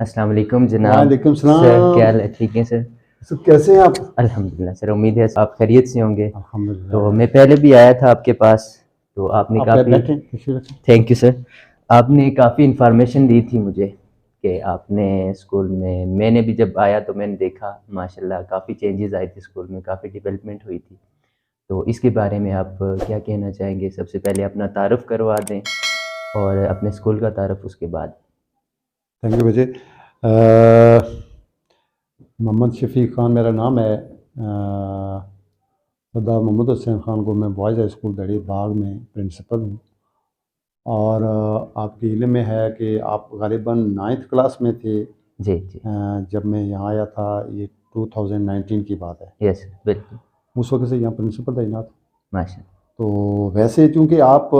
अस्सलाम वालेकुम जनाब। वालेकुम सर क्या सलाम। हाल है? ठीक है सर। सब कैसे हैं आप? अल्हम्दुलिल्लाह सर, उम्मीद है आप खैरियत से होंगे। तो अल्हम्दुलिल्लाह। मैं पहले भी आया था आपके पास, तो आपने आप काफ़ी बैठें, तशरीफ रखें। Thank you sir. आपने काफ़ी इन्फॉर्मेशन दी थी मुझे कि आपने स्कूल में, मैंने भी जब आया तो मैंने देखा माशाल्लाह काफ़ी चेंजेस आए थे स्कूल में, काफ़ी डेवलपमेंट हुई थी। तो इसके बारे में आप क्या कहना चाहेंगे? सबसे पहले अपना तारुफ़ करवा दें और अपने स्कूल का तारुफ़ उसके बाद। थैंक यू बजे। मोहम्मद शफ़ीक ख़ान मेरा नाम है। सरदार मोहम्मद हुसैन ख़ान को मैं बॉयज़ हाई स्कूल दड़ी बाग में प्रिंसिपल हूँ। और आपके इल्म में है कि आप ग़ालिबन 9th क्लास में थे जी, जी। जब मैं यहाँ आया था। ये 2019 की बात है। यस, बिल्कुल। उस वक़्त से यहाँ प्रिंसिपल तैनात। माशा तो वैसे चूँकि आप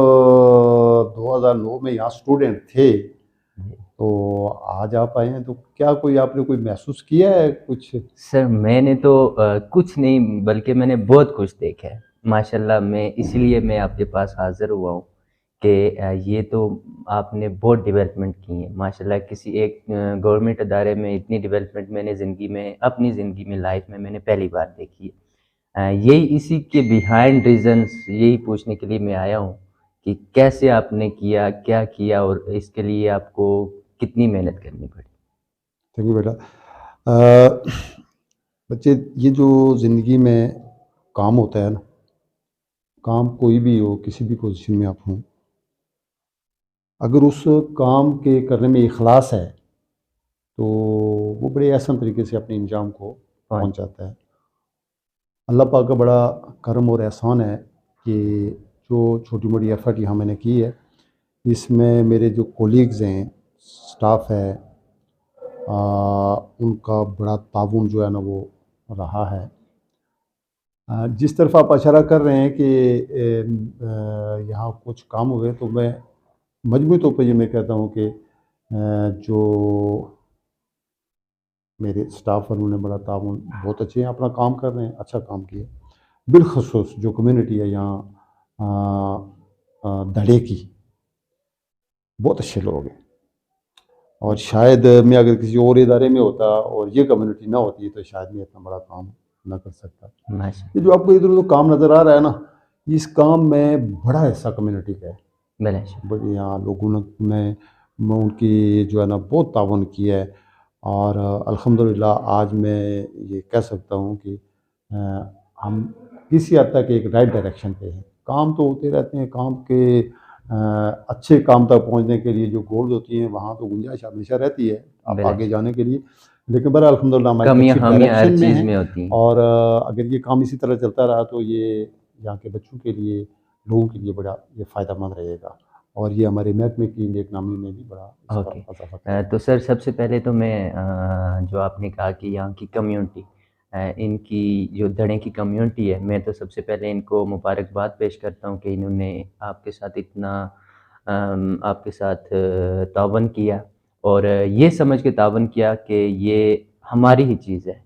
2009 में यहाँ स्टूडेंट थे, जी। तो आज आप आए हैं, तो क्या कोई आपने कोई महसूस किया है कुछ? सर मैंने तो कुछ नहीं बल्कि मैंने बहुत कुछ देखा है। माशाल्लाह मैं इसलिए मैं आपके पास हाज़िर हुआ हूँ कि ये तो आपने बहुत डेवलपमेंट की है। माशाल्लाह किसी एक गवर्नमेंट अदारे में इतनी डेवलपमेंट मैंने ज़िंदगी में, अपनी ज़िंदगी में, लाइफ में मैंने पहली बार देखी है। यही इसी के बिहाइंड रीज़न्स यही पूछने के लिए मैं आया हूँ कि कैसे आपने किया, क्या किया और इसके लिए आपको कितनी मेहनत करनी पड़ी? थैंक यू बेटा। अ, बच्चे, ये जो ज़िंदगी में काम होता है ना, काम कोई भी हो, किसी भी पोज़ीशन में आप हों, अगर उस काम के करने में इख़लास है, तो वो बड़े आसान तरीके से अपने अंजाम को कौन? पहुँच जाता है। अल्लाह पाक का बड़ा करम और एहसान है कि जो छोटी-मोटी एफ़र्ट यहाँ मैंने की है, इसमें मेरे जो कोलीग्स हैं, स्टाफ़ है, उनका बड़ा ताउन जो है ना वो रहा है। जिस तरफ आप इशारा कर रहे हैं कि यहाँ कुछ काम हुए, तो मैं मजमूई तौर पे ये मैं कहता हूँ कि जो मेरे स्टाफ़ हैं उन्होंने बड़ा ताउन, बहुत अच्छे हैं, अपना काम कर रहे हैं, अच्छा काम किया। बिलख़ुसूस जो कम्युनिटी है यहाँ दड़े की, बहुत अच्छे लोग हैं। और शायद मैं अगर किसी और इदारे में होता और ये कम्युनिटी ना होती, तो शायद मैं इतना बड़ा काम ना कर सकता। माशा ये जो आपको इधर-उधर काम नज़र आ रहा है ना, इस काम में बड़ा हिस्सा कम्युनिटी का है। भला शुक्र। बड़े यहाँ लोगों ने मैं उनकी जो है ना बहुत ताउन किया है। और अल्हम्दुलिल्लाह आज मैं ये कह सकता हूँ कि अ, हम किसी हद तक एक राइट डायरेक्शन पे हैं। काम तो होते रहते हैं, काम के अच्छे काम तक पहुँचने के लिए जो गोल्स होती हैं, वहाँ तो गुंजाइश हमेशा रहती है आप भला आगे जाने के लिए। लेकिन बहरहाल अल्हम्दुलिल्लाह हम एक कमियाँ अच्छी ख़ामियाँ हर डायरेक्शन में चीज़ हैं। में होती हैं। और अगर ये काम इसी तरह चलता रहा, तो ये यहाँ के बच्चों के लिए, लोगों के लिए बड़ा ये फ़ायदेमंद रहेगा। और ये हमारे महकमे की नेकनामी में भी बड़ा इसका ओके। इज़ाफ़ा करेगा। तो सर सबसे पहले तो मैं जो आपने कहा कि यहाँ की कम्युनिटी, इनकी जो धड़े की कम्युनिटी है, मैं तो सबसे पहले इनको मुबारकबाद पेश करता हूँ कि इन्होंने आपके साथ इतना आपके साथ तावन किया और ये समझ के तावन किया कि ये हमारी ही चीज़ है।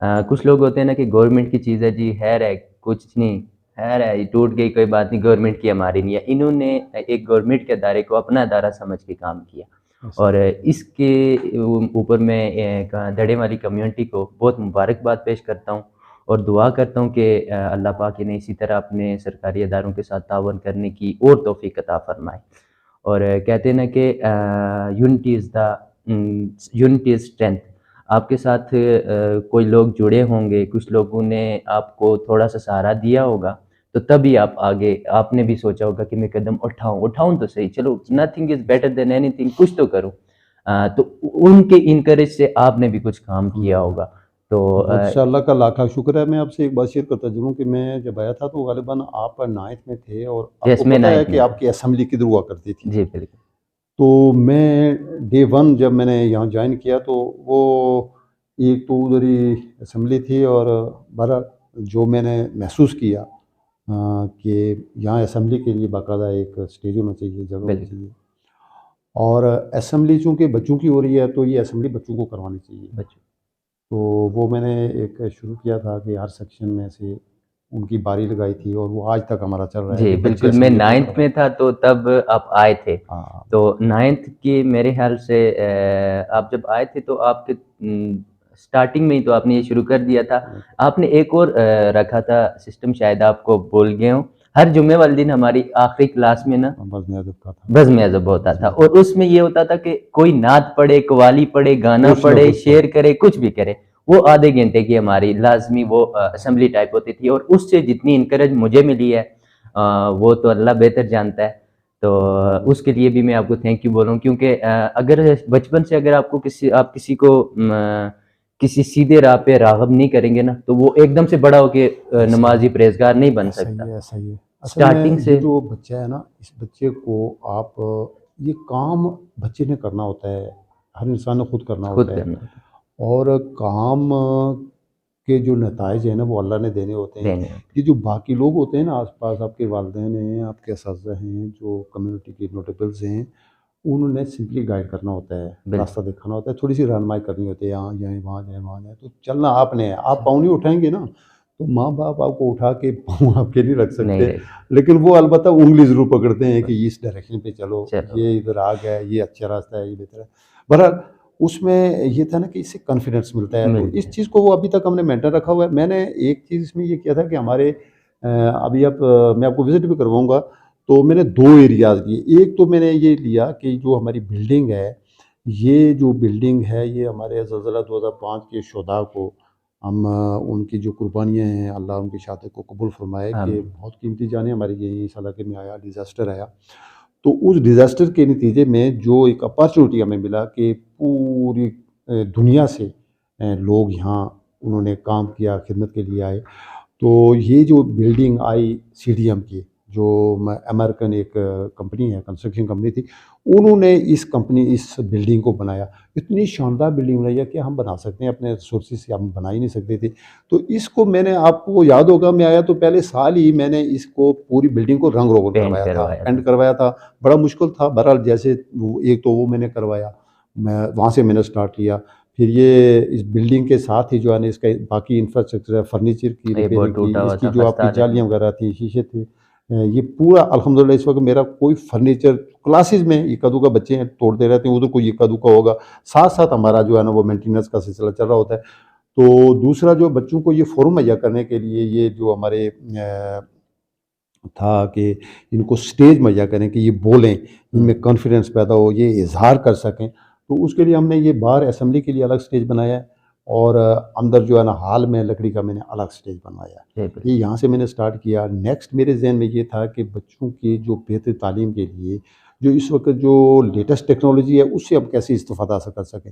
कुछ लोग होते हैं ना कि गवर्नमेंट की चीज़ है जी, है कुछ नहीं, है ये टूट गई कोई बात नहीं, गवर्नमेंट की हमारी नहीं है। इन्होंने एक गवर्नमेंट के अदारे को अपना अदारा समझ के काम किया ऐसा और इसके ऊपर मैं दड़े वाली कम्युनिटी को बहुत मुबारकबाद पेश करता हूँ और दुआ करता हूँ कि अल्लाह पाक इन्हें इसी तरह अपने सरकारी अदारों के साथ तावन करने की और तौफ़ीक अता फ़रमाए। और कहते हैं ना कि यूनिटी इज़ स्ट्रेंथ। आपके साथ कोई लोग जुड़े होंगे, कुछ लोगों ने आपको थोड़ा-सा सहारा दिया होगा, तो तभी आप आगे आपने भी सोचा होगा कि मैं कदम उठाऊँ तो सही, चलो जी, नथिंग इज़ जी। बेटर देन एनीथिंग, कुछ तो करूँ। तो उनके इनकरेज से आपने भी कुछ काम किया अल्हम्दुलिल्लाह। होगा। तो बहुत अच्छा, अल्लाह का लाख-लाख शुक्र है। मैं आपसे एक बात शेयर करता चलूँ कि मैं जब आया था, तो ग़ालिबन आप 9th में थे, और यस आपको मैं पता है 9th कि में था। आपकी असेंबली किधर हुआ करती थी। जी, बिल्कुल। तो मैं डे 1 जब मैंने यहाँ जॉइन किया, तो वो एक तो उधर ही असेंबली थी। और बहरहाल जो मैंने महसूस किया कि यहाँ असेंबली के लिए बाकायदा एक स्टेज होना चाहिए, जगह होनी बिल्कुल, चाहिए। और असेंबली चूँकि बच्चों की हो रही है, तो ये असेंबली बच्चों को करवानी चाहिए। बच्चों तो वो मैंने एक शुरू किया था कि हर सेक्शन में से उनकी बारी लगाई थी और वो आज तक हमारा चल रहा है। जी, ये बच्चे बिल्कुल, मैं असेंबली के 9th तरफ। में था तो तब आप आए थे। हाँ, तो 9th की मेरे ख़्याल से आप जब आए थे तो आपके स्टार्टिंग में ही तो आपने ये शुरू कर दिया था। आपने एक और रखा था सिस्टम, शायद आपको भूल गए हों। हर जुम्मे वाले दिन हमारी आखिरी क्लास में ना बज़्म अदब का था। बज़्म अज़ब होता था बज़्म और अदब उसमें ये होता था कि कोई नात पढ़े, कव्वाली पढ़े, गाना कुछ ना पढ़े, कुछ शेर करे, कुछ भी करे। वो आधे घंटे की हमारी लाज़मी वो असेंबली टाइप होती थी और उससे जितनी एनकरेज मुझे मिली है वो तो अल्लाह बेहतर जानता है। तो उसके लिए भी मैं आपको थैंक यू बोल रहा हूँ, क्योंकि अगर बचपन से अगर आपको किसी को किसी सीधे राह पे राग़िब नहीं करेंगे ना, तो वो एकदम से बड़ा होके ऐसा ही नमाज़ी है, परहेज़गार नहीं बन ऐसा ही सकता। है, ऐसा ही है। असल स्टार्टिंग में ये से जो बच्चा है ना, इस बच्चे को आप ये काम बच्चे ने करना होता है, हर इंसान ने खुद करना खुद होता है। करना होता और काम के जो नताइज हैं ना, वो अल्लाह ने देने होते है, हैं। देने होते ये जो बाकी लोग होते हैं ना आस-पास, आपके वालिदैन हैं, आपके असातिज़ा हैं, जो कम्युनिटी के नोटेबल्स हैं, उन्होंने सिंपली गाइड करना होता है, हैं। बिल्कुल। रास्ता दिखाना होता है, थोड़ी-सी रहनुमाई करनी होती है, यहाँ जाएँ, वहाँ जाएँ, वहाँ जाएँ, तो चलना आपने है। आप अच्छा, पाँव नहीं उठाएँगे ना, तो माँ-बाप आपको उठा के पाँव आपके नहीं रख नहीं सकते, रख लेकिन वो अलबत्ता उँगली ज़रूर पकड़ते हैं कि इस डायरेक्शन पे चलो, चलो, ये इधर आग है, ये अच्छा रास्ता है, ये बेहतर है। बहरहाल उसमें ये था ना कि इससे कॉन्फिडेंस मिलता है, तो मिलते इस हैं। चीज़ को वो अभी तक हमने मेंटेन रखा हुआ है। मैंने एक चीज़ इसमें ये किया था कि हमारे अभी आप मैं आपको विज़िट भी करवाऊँगा, तो मैंने 2 एरियाज़ लिए। एक तो मैंने ये लिया कि जो हमारी बिल्डिंग है, ये जो बिल्डिंग है, ये हमारे ज़लज़ला 2005 के शुहदा को हम उनकी जो कुर्बानियाँ हैं, अल्लाह उनकी शहादत को कबूल फ़रमाए कि आमीन। बहुत कीमती जानें हमारी यहीं इस इलाके में आया, डिज़ास्टर आया। तो उस डिज़ास्टर के नतीजे में जो एक अपॉर्च्युनिटी हमें मिला कि पूरी दुनिया से लोग यहाँ उन्होंने काम किया, खिदमत के लिए आए। तो ये जो बिल्डिंग आई सीडीएम की, जो अमेरिकन एक कंपनी है, कंस्ट्रक्शन कंपनी थी, उन्होंने इस बिल्डिंग को बनाया। इतनी शानदार बिल्डिंग बनाई है कि हम बना सकते हैं अपने रिसोर्सेज़ से, हम बना ही नहीं सकते थे। तो इसको मैंने, आपको याद होगा, मैं आया तो पहले साल ही मैंने इसको पूरी बिल्डिंग को रंग-रोगन पेंट करवाया था, करवाया पेंट था। करवाया था। बड़ा मुश्किल था, बहरहाल जैसे वो एक तो वो मैंने करवाया, मैं वहाँ से मैंने स्टार्ट किया। फिर ये इस बिल्डिंग के साथ ही जो है ना, इसका बाकी इंफ्रास्ट्रक्चर है, फर्नीचर की ये बहुत रिपेयरिंग की, टूटा हुआ इसकी था, जो खस्ता आपकी हालत में जालियाँ था। वगैरह थी, शीशे थे, ये पूरा अल्हम्दुलिल्लाह इस वक़्त मेरा कोई फर्नीचर क्लासेस में इक्का-दुक्का बच्चे हैं, तोड़ते रहते हैं, उधर कोई इक्का-दुक्का होगा। साथ-साथ हमारा जो है ना वो मेंटेनेंस का सिलसिला चल रहा होता है। तो दूसरा जो बच्चों को ये फ़ोरम मुहैया करने के लिए, ये जो हमारे था कि इनको स्टेज मुहैया करें कि ये बोलें, हुँ, इनमें कॉन्फिडेंस पैदा हो, ये इज़हार कर सकें। तो उसके लिए हमने ये बाहर असेंबली के लिए अलग स्टेज बनाया है और अंदर जो है ना हॉल में लकड़ी का मैंने अलग स्टेज बनवाया है। जी, बिल्कुल। ये यहाँ से मैंने स्टार्ट किया। नेक्स्ट मेरे ज़हन में ये था कि बच्चों की जो बेहतर तालीम के लिए जो इस वक़्त जो लेटेस्ट टेक्नोलॉजी है, उससे हम कैसे इस्तेफ़ादा कर सकें।